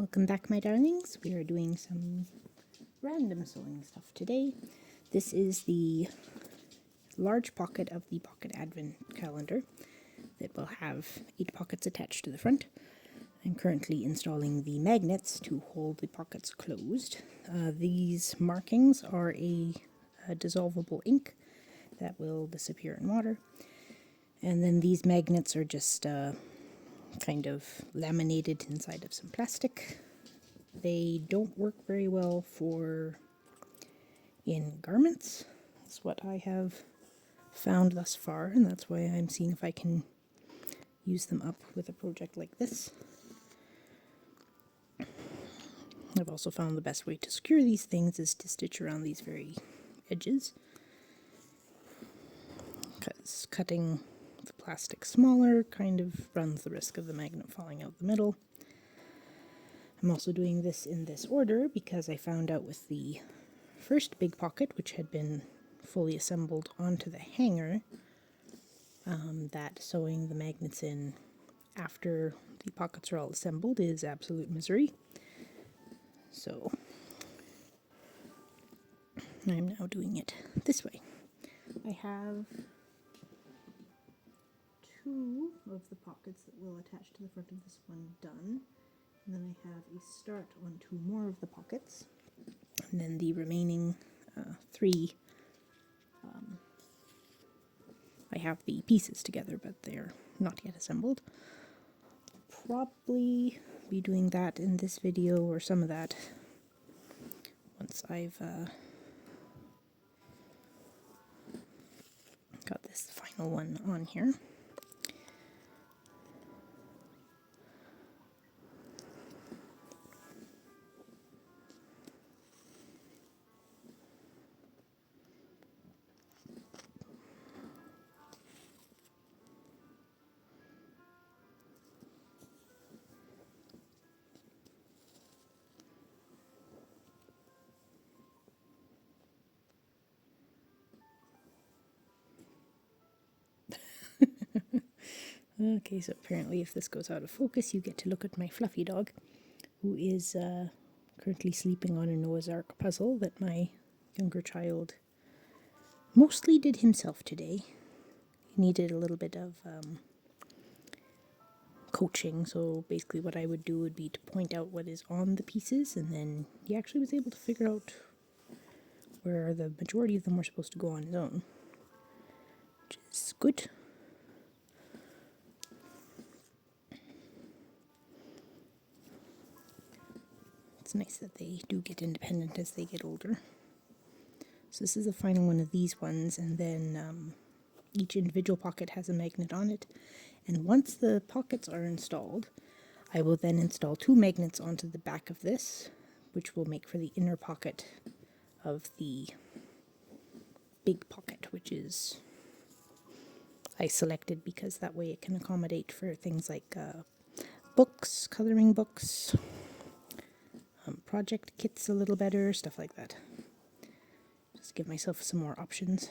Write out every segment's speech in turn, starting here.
Welcome back, my darlings. We are doing some random sewing stuff today. This is the large pocket of the Pocket Advent calendar that will have 8 pockets attached to the front. I'm currently installing the magnets to hold the pockets closed. These markings are a dissolvable ink that will disappear in water. And then these magnets are just kind of laminated inside of some plastic. They don't work very well in garments. That's what I have found thus far, and that's why I'm seeing if I can use them up with a project like this. I've also found the best way to secure these things is to stitch around these very edges, because cutting the plastic smaller kind of runs the risk of the magnet falling out the middle. I'm also doing this in this order because I found out with the first big pocket, which had been fully assembled onto the hanger, that sewing the magnets in after the pockets are all assembled is absolute misery. So I'm now doing it this way. I have 2 of the pockets that will attach to the front of this one done. And then I have a start on 2 more of the pockets. And then the remaining 3, I have the pieces together, but they're not yet assembled. Probably be doing that in this video, or some of that, once I've got this final one on here. Okay, so apparently if this goes out of focus, you get to look at my fluffy dog, who is currently sleeping on a Noah's Ark puzzle that my younger child mostly did himself today. He needed a little bit of coaching, so basically what I would do would be to point out what is on the pieces, and then he actually was able to figure out where the majority of them were supposed to go on his own, which is good. It's nice that they do get independent as they get older. So this is the final one of these ones, and then each individual pocket has a magnet on it. And once the pockets are installed, I will then install 2 magnets onto the back of this, which will make for the inner pocket of the big pocket, which is I selected because that way it can accommodate for things like books, coloring books, project kits a little better, stuff like that. Just give myself some more options.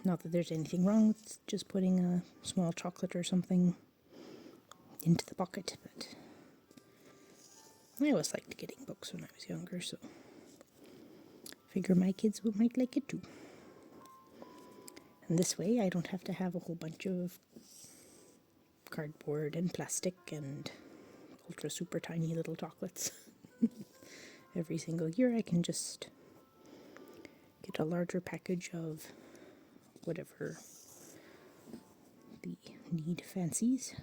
Not that there's anything wrong with just putting a small chocolate or something into the pocket, but I always liked getting books when I was younger, so I figure my kids might like it too. And this way I don't have to have a whole bunch of cardboard and plastic and ultra super tiny little chocolates. Every single year I can just get a larger package of whatever the need fancies.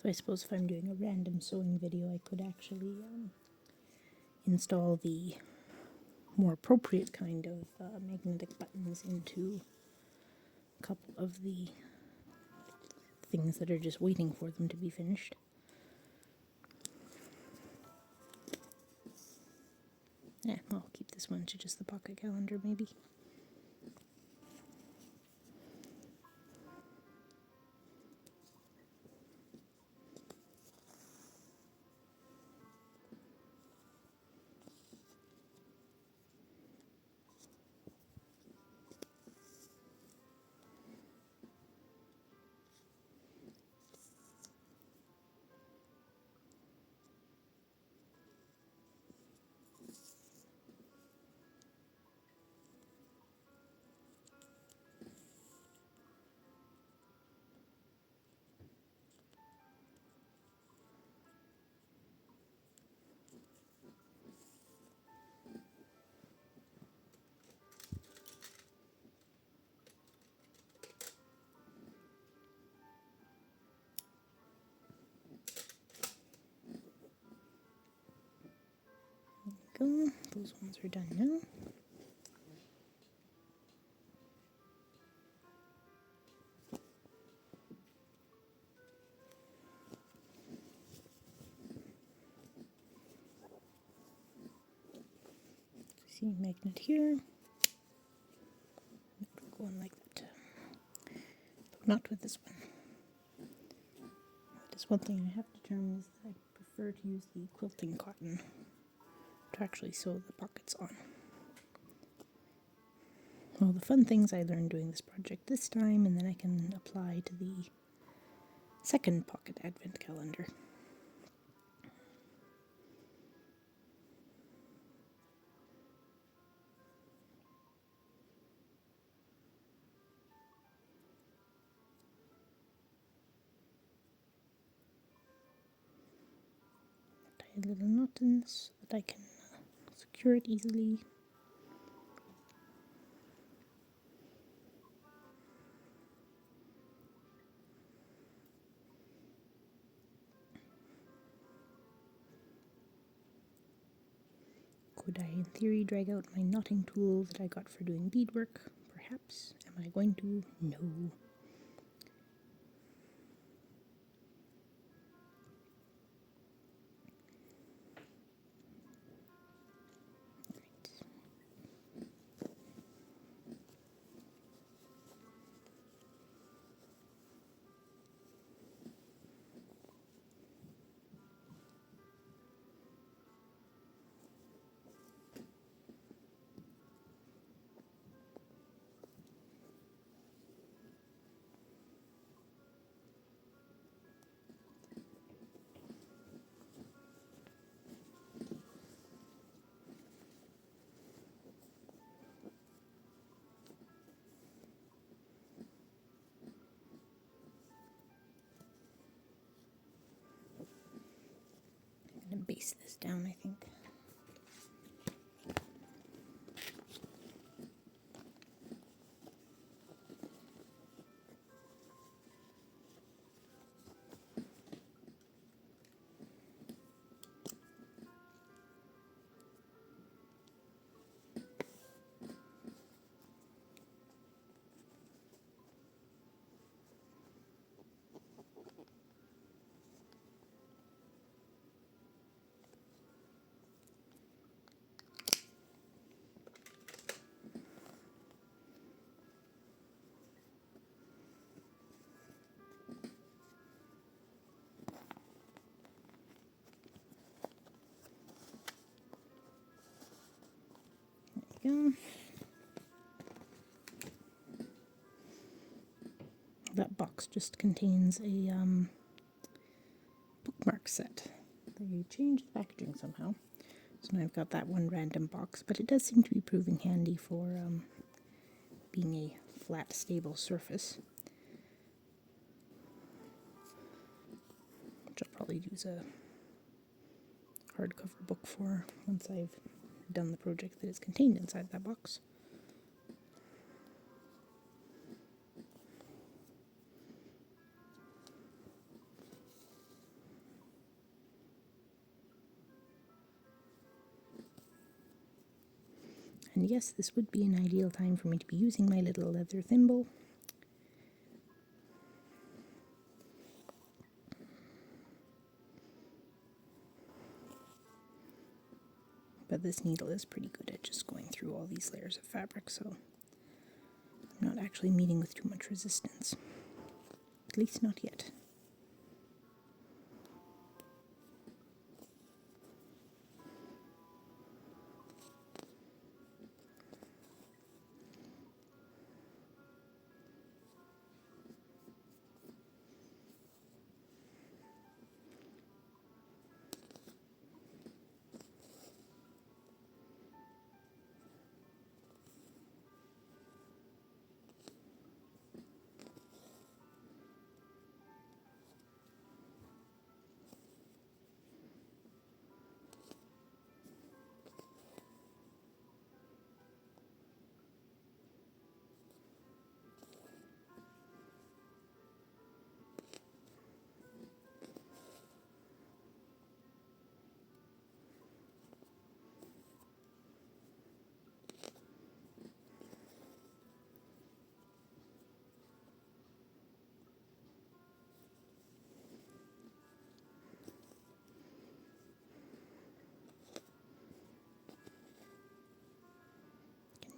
So I suppose if I'm doing a random sewing video, I could actually install the more appropriate kind of magnetic buttons into a couple of the things that are just waiting for them to be finished. Yeah, I'll keep this one to just the pocket calendar maybe. Go. Those ones are done now. See, magnet here. Go on like that. But not with this one. Just one thing I have to determine is that I prefer to use the quilting cotton to actually sew the pockets on. Well, the fun things I learned doing this project this time, and then I can apply to the second pocket advent calendar. Tie a little knot in this so that I can secure it easily. Could I, in theory, drag out my knotting tool that I got for doing beadwork? Perhaps. Am I going to? No. I'm going to base this down, I think. Go. That box just contains a bookmark set. They changed the packaging somehow, so now I've got that one random box, but it does seem to be proving handy for being a flat, stable surface, which I'll probably use a hardcover book for once I've done the project that is contained inside that box. And yes, this would be an ideal time for me to be using my little leather thimble. But this needle is pretty good at just going through all these layers of fabric, so I'm not actually meeting with too much resistance. At least not yet.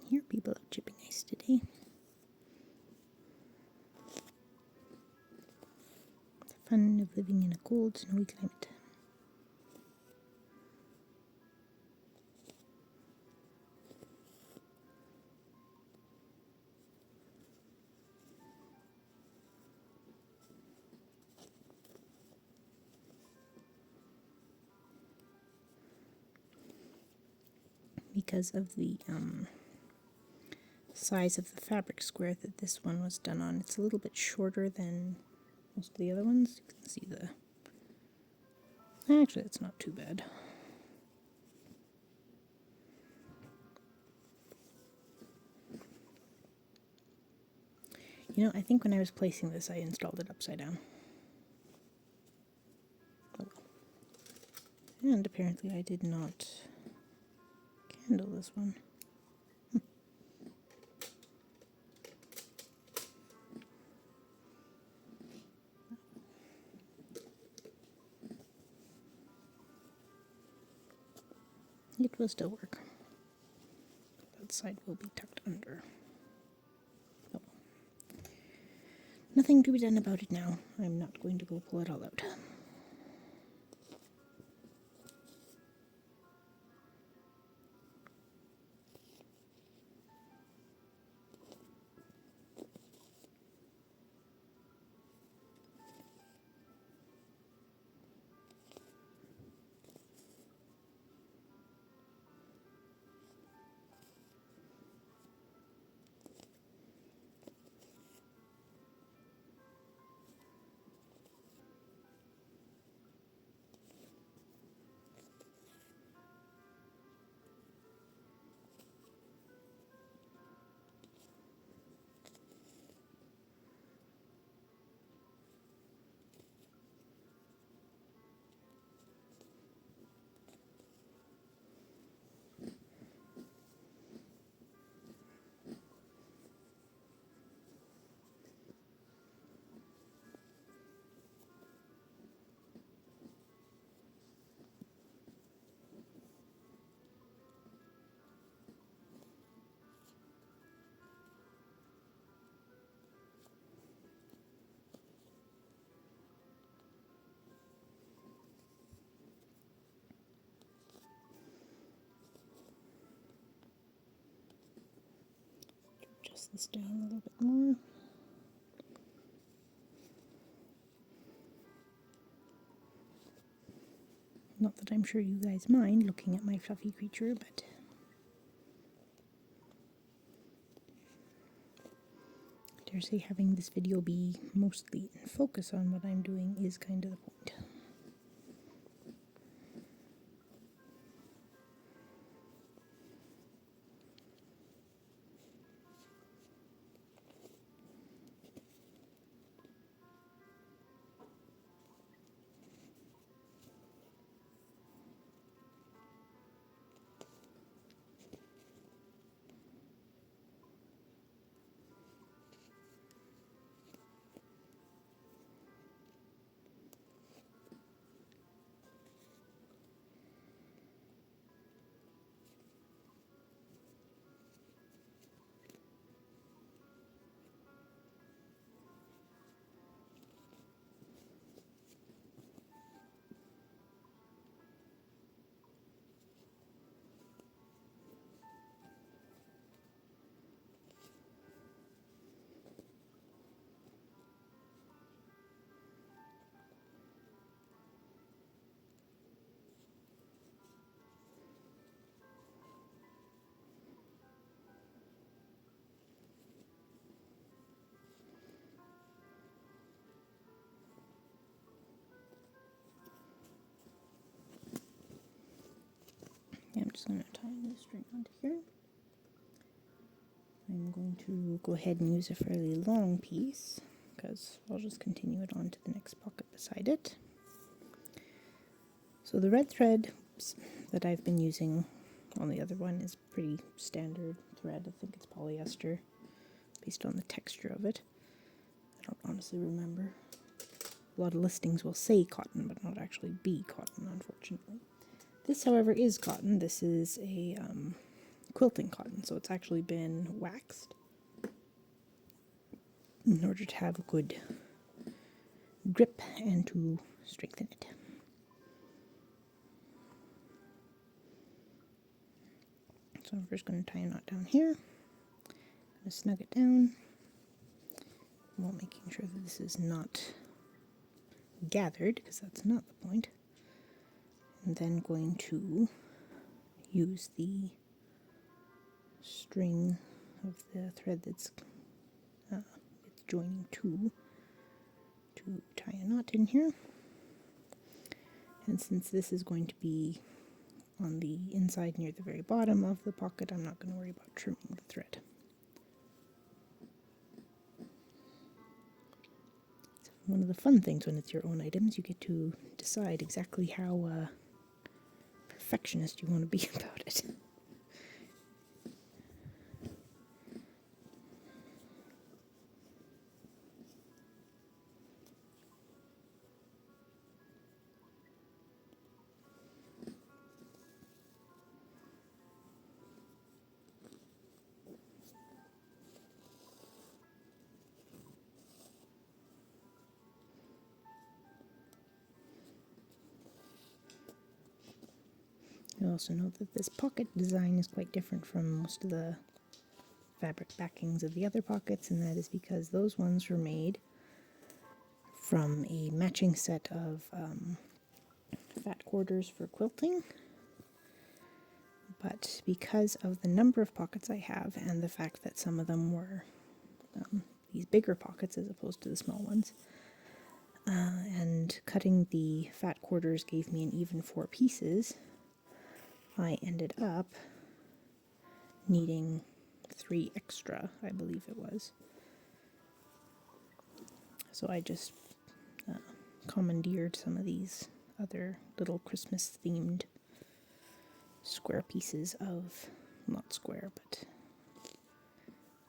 Here, people are chipping ice today. The fun of living in a cold, snowy climate. Because of the size of the fabric square that this one was done on, it's a little bit shorter than most of the other ones. You can see the... Actually, it's not too bad. You know, I think when I was placing this, I installed it upside down. Oh well. And apparently I did not candle this one. It will still work. That side will be tucked under. Oh. Nothing to be done about it now. I'm not going to go pull it all out. Adjust this down a little bit more. Not that I'm sure you guys mind looking at my fluffy creature, but I dare say having this video be mostly in focus on what I'm doing is kind of the point. just going to tie the string onto here. I'm going to go ahead and use a fairly long piece because I'll just continue it on to the next pocket beside it. So the red thread that I've been using on the other one is pretty standard thread. I think it's polyester based on the texture of it. I don't honestly remember. A lot of listings will say cotton, but not actually be cotton, unfortunately. This, however, is cotton. This is a quilting cotton, so it's actually been waxed in order to have a good grip and to strengthen it. So I'm first going to tie a knot down here, going to snug it down while making sure that this is not gathered, because that's not the point. And then going to use the string of the thread that's it's joining to tie a knot in here. And since this is going to be on the inside near the very bottom of the pocket, I'm not going to worry about trimming the thread. So one of the fun things when it's your own items, you get to decide exactly how perfectionist you want to be about it. You also note that this pocket design is quite different from most of the fabric backings of the other pockets, and that is because those ones were made from a matching set of fat quarters for quilting. But because of the number of pockets I have and the fact that some of them were these bigger pockets as opposed to the small ones, and cutting the fat quarters gave me an even 4 pieces, I ended up needing 3 extra, I believe it was. So I just commandeered some of these other little Christmas themed square pieces of, not square, but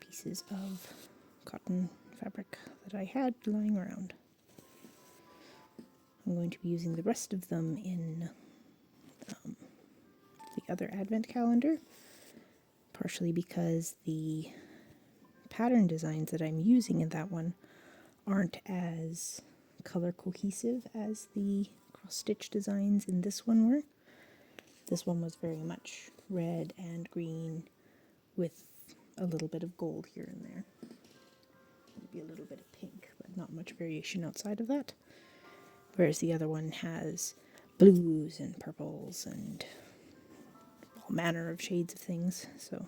pieces of cotton fabric that I had lying around. I'm going to be using the rest of them in the other advent calendar, partially because the pattern designs that I'm using in that one aren't as color cohesive as the cross-stitch designs in this one were. This one was very much red and green with a little bit of gold here and there. Maybe a little bit of pink, but not much variation outside of that. Whereas the other one has blues and purples and all manner of shades of things. So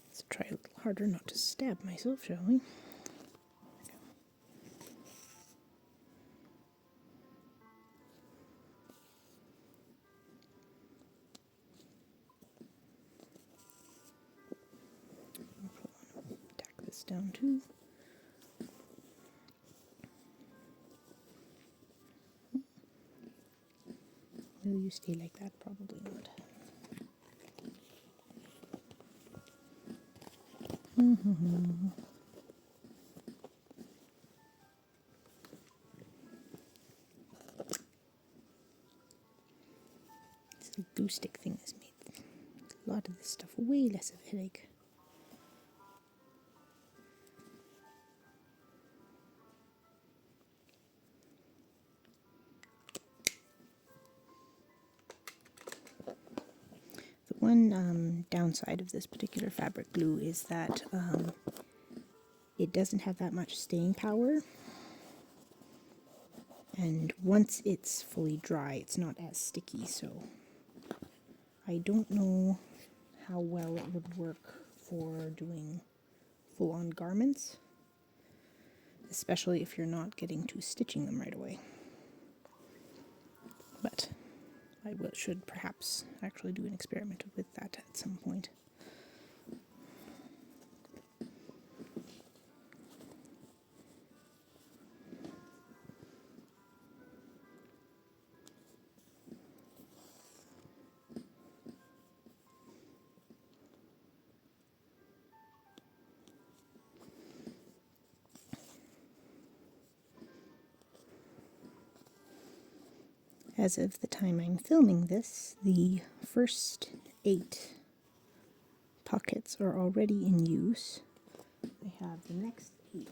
let's try a little harder not to stab myself, shall we? Tack this down too. Will you stay like that? Probably not. This little glue stick thing has made a lot of this stuff way less of a headache. The one downside of this particular fabric glue is that it doesn't have that much staying power, and once it's fully dry it's not as sticky, so I don't know how well it would work for doing full-on garments, especially if you're not getting to stitching them right away. But should perhaps actually do an experiment with that at some point. As of the time I'm filming this, the first 8 pockets are already in use. I have the next 8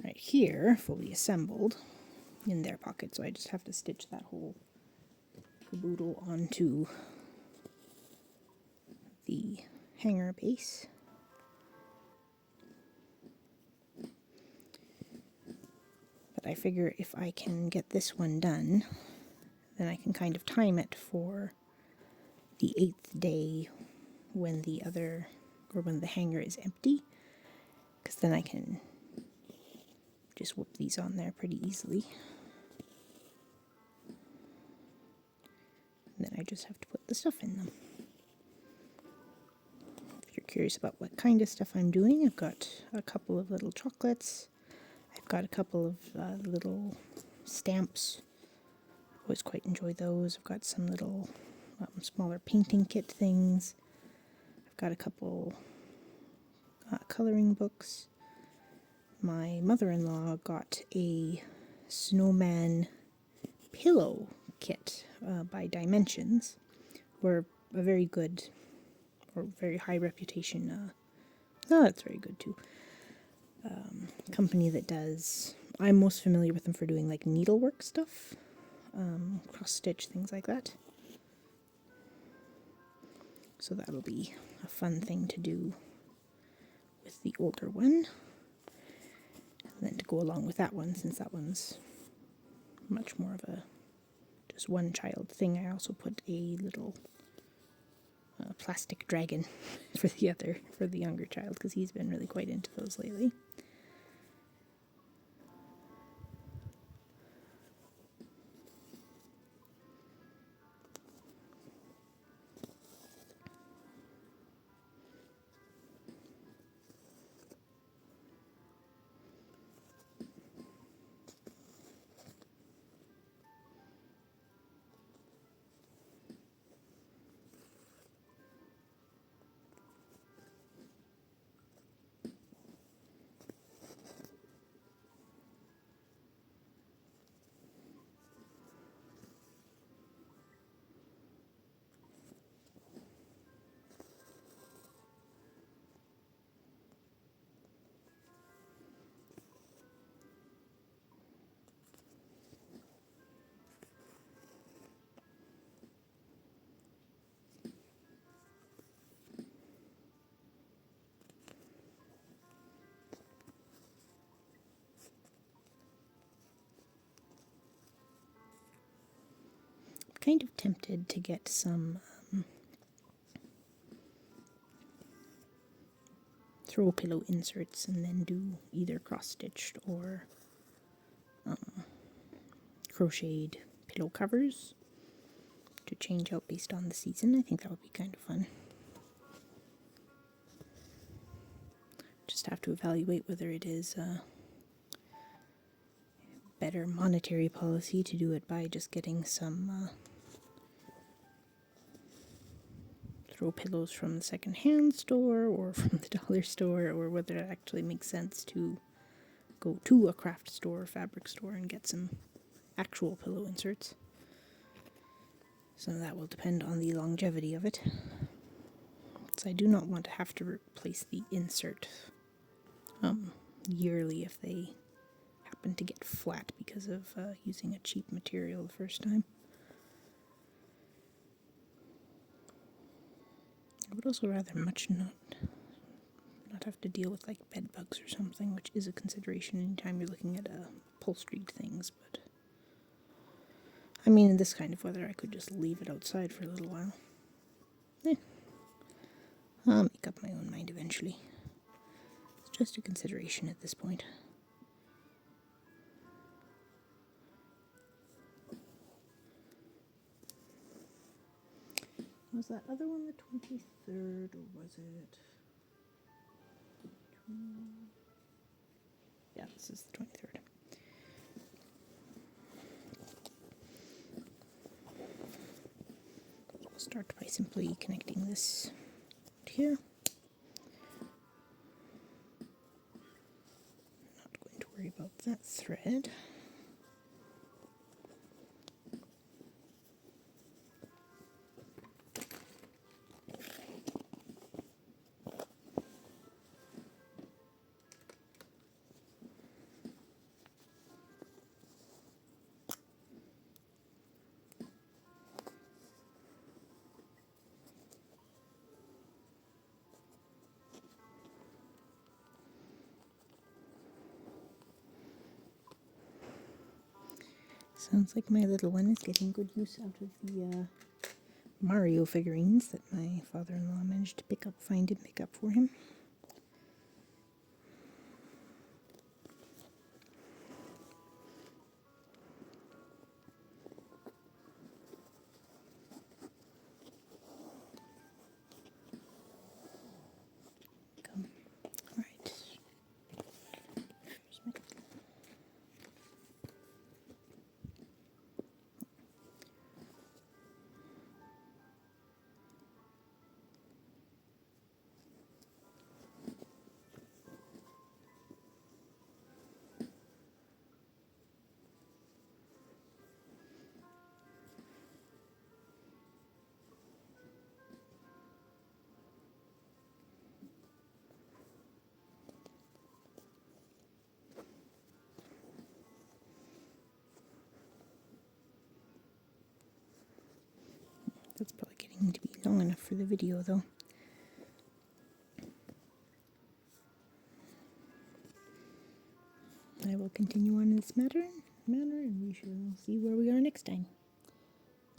right here, fully assembled in their pocket, so I just have to stitch that whole caboodle onto the hanger base. But I figure if I can get this one done, then I can kind of time it for the 8th day when the hanger is empty, because then I can just whip these on there pretty easily. And then I just have to put the stuff in them. If you're curious about what kind of stuff I'm doing, I've got a couple of little chocolates. I've got a couple of little stamps. I always quite enjoy those. I've got some little smaller painting kit things. I've got a couple coloring books. My mother-in-law got a snowman pillow kit by Dimensions. We're a very good or very high reputation. That's very good too. Company that does. I'm most familiar with them for doing like needlework stuff, cross stitch, things like that. So that'll be a fun thing to do with the older one. And then to go along with that one, since that one's much more of a just one child thing, I also put a little plastic dragon for the younger child, because he's been really quite into those lately. Kind of tempted to get some throw pillow inserts and then do either cross-stitched or crocheted pillow covers to change out based on the season. I think that would be kind of fun. Just have to evaluate whether it is a better monetary policy to do it by just getting some throw pillows from the second-hand store or from the dollar store, or whether it actually makes sense to go to a craft store or fabric store and get some actual pillow inserts. So that will depend on the longevity of it. So I do not want to have to replace the insert yearly if they happen to get flat because of using a cheap material the first time. I would also rather much not have to deal with like bed bugs or something, which is a consideration anytime you're looking at upholstered things. But I mean, in this kind of weather, I could just leave it outside for a little while. I'll make up my own mind eventually. It's just a consideration at this point. Was that other one the 23rd, or was it? Yeah, this is the 23rd. We'll start by simply connecting this to here. Not going to worry about that thread. Sounds like my little one is getting good use out of the Mario figurines that my father-in-law managed to find and pick up for him. Come. All right. Here's my That's probably getting to be long enough for the video, though. I will continue on in this matter, and we shall see where we are next time.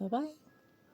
Bye-bye.